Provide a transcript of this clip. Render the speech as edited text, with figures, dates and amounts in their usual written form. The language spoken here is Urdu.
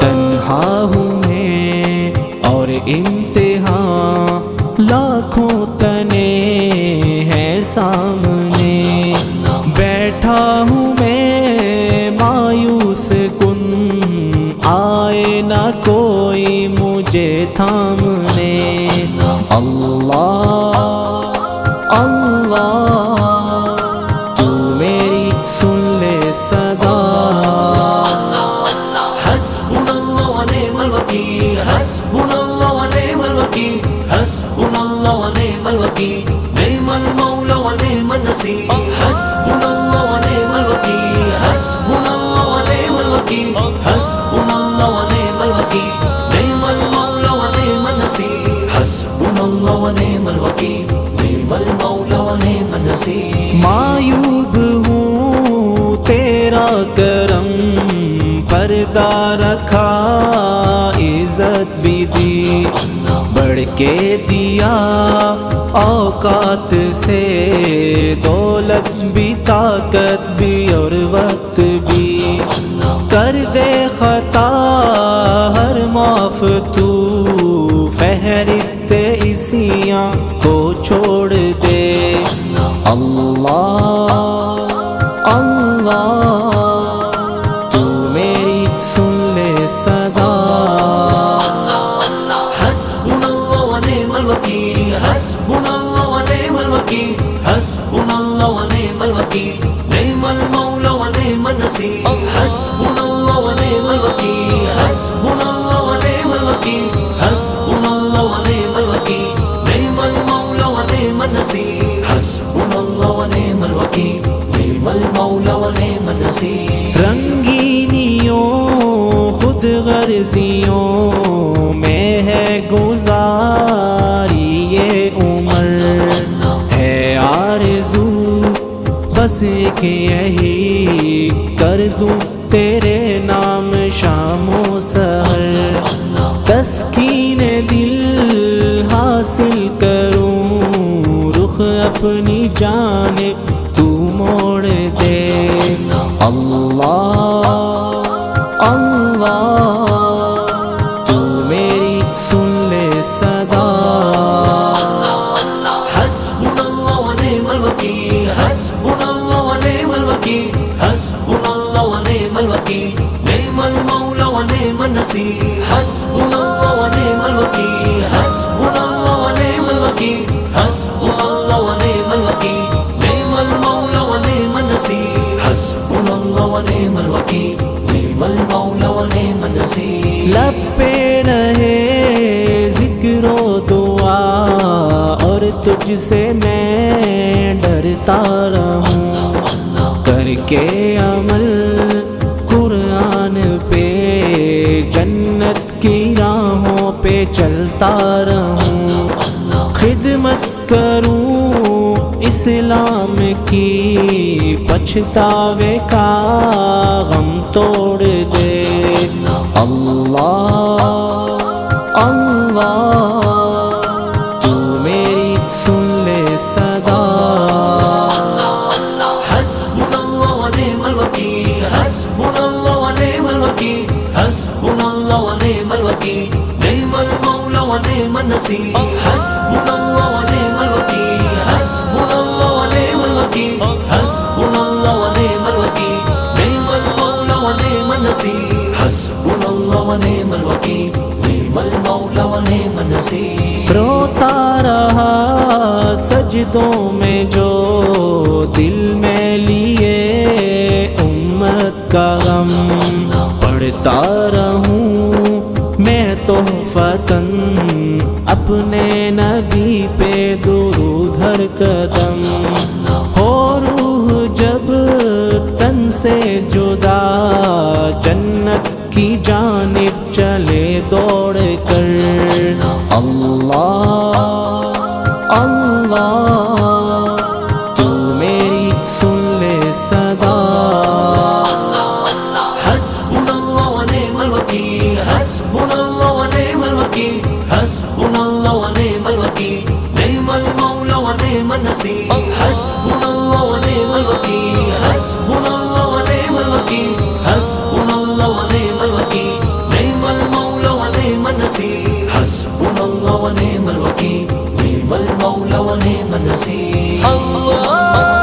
تنہا ہوں میں اور امتحان لاکھوں تنے ہیں سامنے، بیٹھا ہوں میں مایوس کن، آئے نہ کوئی مجھے تھامنے۔ اللہ اللہ تو میری سن لے صدا، حسبنا اللہ ونعم الوکیل، حسبنا اللہ ونعم الوکیل، حسبنا اللہ ونعم الوکیل، نعم المولا ونعم النصیر، حسبنا اللہ ونعم الوکیل، حسبنا اللہ ونعم الوکیل، حسبنا اللہ ونعم الوکیل، نعم المولا ونعم النصیر، حسبنا اللہ ونعم الوکیل، نعم المولا ونعم النصیر۔ معیوب ہوں تیرا کرم پردہ رکھا، عزت بھی دی بڑھ کے دیا اوقات سے، دولت بھی طاقت بھی اور وقت بھی، کر دے خطا ہر معاف تو، فہرست عصیاں کو چھوڑ دے۔ اللہ اللہ تو میری سن لے صدا، حسبنا اللہ ونعم الوکیل، حسبنا اللہ ونعم الوکیل، حسبنا اللہ ونعم الوکیل، نعم المولا ونعم النصیر، حسبنا اللہ ونعم الوکیل، حسبنا اللہ ونعم الوکیل، حسبنا اللہ ونعم الوکیل، نعم المولا ونعم النصیر، حسبنا اللہ ونعم الوکیل، نعم المولا ونعم النصیر۔ رنگینیوں خود غرضیوں میں ہے گزاری یہ عمر، ہے آرزو بس کہ یہی کر دوں تیرے نام شام و سحر، تسکین دل حاصل کروں، رخ اپنی جانب تو موڑ دے۔ اللہ اللہ تو میری سن لے صدا، حسبنا اللہ ونعم الوکیل، حسبنا اللہ ونعم الوکیل، حسبنا اللہ ونعم الوکیل، نعم المولا ونعم النصیر، حسبنا اللہ ونعم الوکیل، حسبنا اللہ ونعم الوکیل، حسبنا اللہ ونعم الوکیل، نعم المولا ونعم النصیر، حسبنا اللہ ونعم الوکیل، نعم المولا ونعم النصیر۔ لب پہ رہے ذکر و دعا اور تجھ سے میں ڈرتا رہوں، کر کے عمل قرآن پہ جنت کی راہوں پہ چلتا رہوں، خدمت کروں اسلام کی پچھتاوے کا غم توڑ دے۔ اللہ اللہ تو میری سن لے صدا، حسبنا اللہ ونعم الوکیل، حسبنا اللہ ونعم الوکیل، حسبنا اللہ ونعم الوکیل، نعم المولا ونعم النصیر، حسبنا اللہ ونعم الوکیل، حسبنا اللہ ونعم الوکیل، حسبنا اللہ ونعم الوکیل، نعم المولا ونعم النصیر، حسبنا اللہ ونعم الوکیل، نعم المولا ونعم النصیر۔ روتا رہا سجدوں میں جو دل میں لیے امت کا غم، پڑھتا رہوں میں تحفتاً اپنے نبی پہ درود ہر قدم، ہو روح جب تن سے جدا جنت کی جانب چلے دوڑ کر۔ اللہ اللہ تو میری سن لے صدا، النصير حسبنا الله ونعم الوكيل حسبنا الله ونعم الوكيل حسبنا الله ونعم الوكيل نعم المولى ونعم النصير حسبنا الله ونعم الوكيل نعم المولى ونعم النصير اللہ